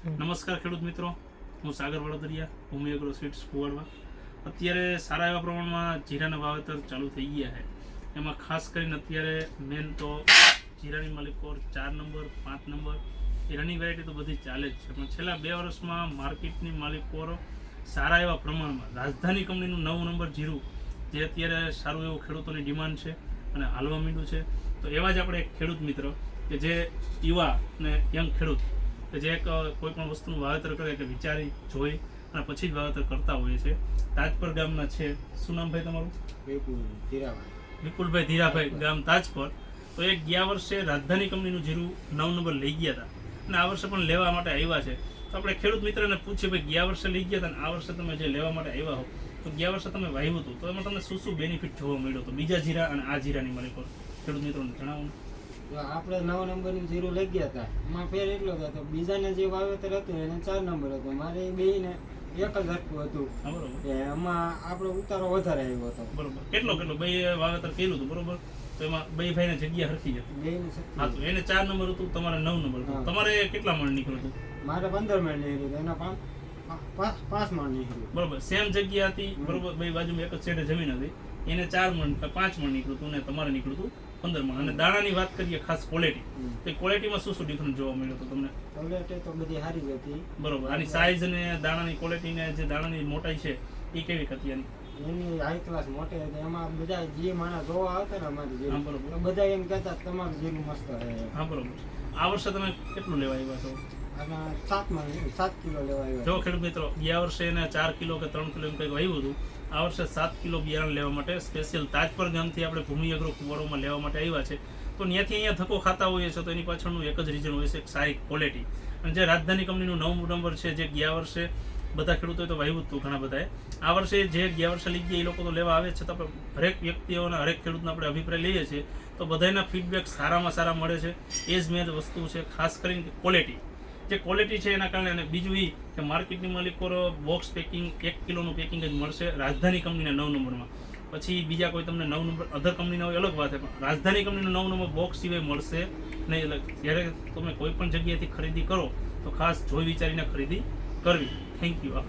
નમસ્કાર ખેડૂત મિત્રો, હું સાગર વડોદરિયા, ભૂમિ એગ્રો સ્વીટ્સ કુવાડવા. અત્યારે સારા એવા પ્રમાણમાં જીરાના વાવેતર ચાલુ થઈ ગયા છે. એમાં ખાસ કરીને અત્યારે મેન તો જીરાની માલિકોર 4 નંબર 5 નંબર એ રનિંગ વેરાયટી તો બધી ચાલે જ છે, પણ છેલ્લા 2 વર્ષમાં માર્કેટની માલિકોર સારા એવા પ્રમાણમાં રાજધાની કંપનીનું 9 નંબર જીરું જે અત્યારે સારું એવું ખેડૂતોની ડિમાન્ડ છે અને હાલવા માંડ્યું છે. તો એવા જ આપણે એક ખેડૂત મિત્ર કે જે યુવા અને યંગ ખેડૂત કે જે કોઈ પણ વસ્તુનું વાવેતર કરે કે વિચારી જોઈ અને પછી જ વાવેતર કરતા હોય છે. તાજપર ગામના છે. શું નામ ભાઈ તમારું? વિપુલભાઈ ધીરાભાઈ, ગામ તાજપર. તો એ ગયા વર્ષે રાજધાની કંપનીનું જીરું 9 નંબર લઈ ગયા હતા અને આ વર્ષે પણ લેવા માટે આવ્યા છે. તો આપણે ખેડૂત મિત્રને પૂછીએ, ભાઈ ગયા વર્ષે લઈ ગયા હતા અને આ વર્ષે તમે જે લેવા માટે આવ્યા હો, તો ગયા વર્ષે તમે વાવ્યું હતું તો એમાં તમને શું શું બેનિફિટ જોવા મળ્યો હતો બીજા જીરા અને આ જીરાની માલિકો ખેડૂત મિત્રોને જણાવો. આપણે 9 નંબરનું જીરું લઈ ગયા હતા, એમાં ફેર એટલો હતો, બીજાને જે વાવેતર હતું એને 4 નંબર હતો, મારે બેયને એક જ હરખું હતું. બરોબર. એમાં આપણો ઉતારો વધારે આવ્યો હતો. બરોબર. કેટલો બે વાવેતર કર્યું હતું? બરોબર. તો એમાં બે ભાઈને જગ્યા હરખી હતી. હા, તો એને 4 નંબર હતું, તમારે 9 નંબર હતું. તમારે કેટલા મણ નીકળ્યું હતું? મારે 15 મણ નીકળ્યું હતું, એના 5 મણ નીકળ્યું. બરોબર. સેમ જગ્યા હતી. બરોબર. બે બાજુમાં એક જ છેડે જમીન હતી. એને 4 મણ 5 મણ નીકળ્યું હતું અને તમારે નીકળ્યું હતું 15 મણ. અને દાણાની વાત કરીએ ખાસ ક્વોલિટી, તે ક્વોલિટીમાં શું શું ડિફરન્સ જોવા મળ્યો હતો તમને? ક્વોલિટી તો બધી સારી જ હતી. બરોબર. આની સાઈઝ અને દાણાની ક્વોલિટી ને જે દાણાની મોટાઈ છે એ કેવી હતી આની? એની હાઈ ક્લાસ મોટી હતી. એમાં બધા જે માણસ જોવા આવતા ને અમારી જીરું, બરોબર, બધા એમ કહેતા તમારું જીરું મસ્ત છે. હા, બરોબર. આ વર્ષે તમે કેટલું લેવા આવ્યા છો? 7 કિલો લેવા આવ્યા. જો ખેડૂત મિત્રો, ગયા વર્ષે એને 4 કિલો કે 3 કિલો એમ કંઈક આવ્યું હતું. આ વર્ષે 7 કિલો બિયારણ લેવા માટે સ્પેશિયલ તાજપર ગામથી આપણે ભૂમિ એગ્રો કુવાડોમાં લેવા માટે આવ્યા છે. તો ત્યાંથી અહીંયા ધક્કો ખાતા હોઈએ છીએ તો એની પાછળનું એક જ રીઝન હોય છે, સારી ક્વોલિટી. અને જે રાજધાની કંપનીનું 9 નંબર છે, જે ગયા વર્ષે બધા ખેડૂતોએ તો વાવ્યું હતું ઘણા બધાએ, આ વર્ષે જે ગયા વર્ષે લઈ ગયા એ લોકો તો લેવા આવે છે. તો આપણે હરેક વ્યક્તિઓના હરેક ખેડૂતનો આપણે અભિપ્રાય લઈએ છીએ તો બધાના ફીડબેક સારામાં સારા મળે છે. એ જ મેં વસ્તુ છે, ખાસ કરીને ક્વોલિટી. જે ક્વોલિટી છે એના કારણે. અને બીજું એ કે માર્કેટની માલિકો બોક્સ પેકિંગ 1 કિલોનું પેકિંગ જ મળશે રાજધાની કંપનીના 9 નંબરમાં. પછી બીજા કોઈ તમને 9 નંબર અધર કંપનીના હોય અલગ વાત છે, પણ રાજધાની કંપનીનું 9 નંબર બોક્સ સિવાય મળશે નહીં. એટલે જ્યારે તમે કોઈ પણ જગ્યાએથી ખરીદી કરો તો ખાસ જોઈ વિચારીને ખરીદી કરવી. Thank you.